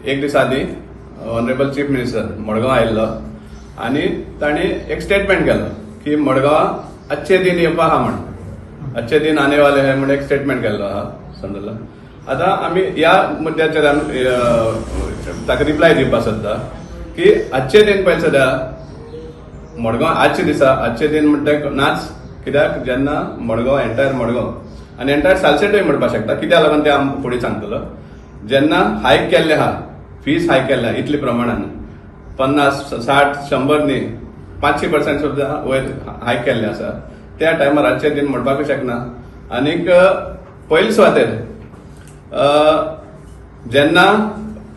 एक दिसा आदी ऑनरेबल चीफ मिनिस्टर मडगांव आयिल्लो आनी तांणी एक स्टेटमेंट केलो की मडगांव अच्छे दिन येवपा आहा म्हण, अच्छे दिन आने वाले है म्हणून एक स्टेटमेंट केल्लो आहा संदर्भात. आता आमी ह्या मुद्द्याचेर ताका रिप्लाय दिवपाक सोदता की अच्छे दिन पयले सद्या मडगांव आजचे दिसा अच्छे दिन म्हणटा नाच, कित्याक जेन्ना मडगांव एंटायर मडगांव आनी एंटायर सालसेटूय म्हणपाक शकता, कित्याक लागून ते हांव फुडें सांगतलो. जेन्ना हायक केल्ले आहा, फीस हायक केल्ल्या इतले प्रमाणान 50, 60, 100 न्ही 500% सुद्धा वयर हायक केल्ले आसा, त्या टायमार आजचे दिन म्हणपाकूच शकना. आनीक पयले सुवातेर जेन्ना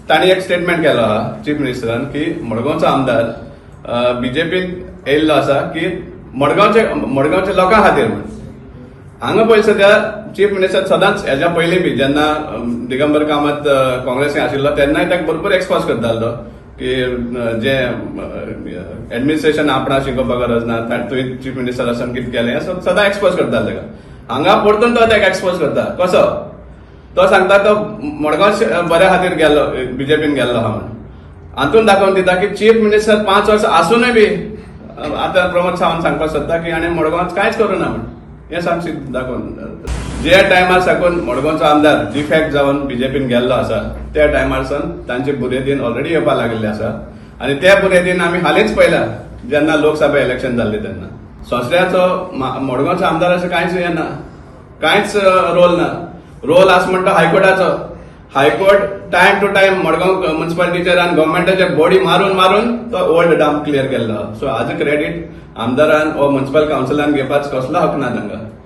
तांणी एक स्टेटमेंट केलो आहा चीफ मिनिस्टरान की मडगांवचो आमदार बीजेपीन येयल्लो आसा की मडगांवच्या लोकां खातीर म्हण. हांगा पयले सद्या चीफ मिनिस्टर सदांच हेच्या पयलीं बी जेन्ना दिगंबर कामत काँग्रेसीन आशिल्लो तेन्नाय ताका भरपूर एक्सपोज करतालो की जे एडमिनिस्ट्रेशन आपणा शिकोवपाक गरज ना, तुवें चीफ मिनिस्टर आसून कितें केलें असो सदां एक्सपोज करतालो ताका. हांगा परतून तो ताका एक्सपोज करता. कसो तो सांगता तो मडगांव बऱ्या खातीर गेल्लो, बीजेपीन गेल्लो आहा म्हणून. हातून दाखोवन दिता की चीफ मिनिस्टर 5 वर्सां आसूनय बी आतां प्रमोद सावंत सांगपाक सोदता की आनी मडगांवांत कांयच करूना म्हणून. हें सामकी दाखोवन जे टायमार साकून मडगांवचो आमदार डिफेक्ट जावन बीजेपीन गेल्लो आसा त्या टायमारसून तांचे बुरेदीन ऑलरेडी येवपाक लागलेले आसा. आनी त्या बुरेदीन आमी हालींच पळयला जेन्ना लोकसभा इलेक्शन जाल्लें तेन्ना सोंसऱ्याचो मडगांवचो आमदार अशें कांयच येना, कांयच रोल ना. रोल आसा म्हणटा हायकोर्टाचो. High court time to time Madgaon म्युनिसिपालिटीचेर आनी गव्हर्मेंटाचेर बॉडी मारून तो ओल्ड डॅम क्लियर केल्लो. सो हाजो क्रेडीट आमदारान वा म्युनिसिपल कावन्सिलान घेवपाचो कसलो हक ना तांकां.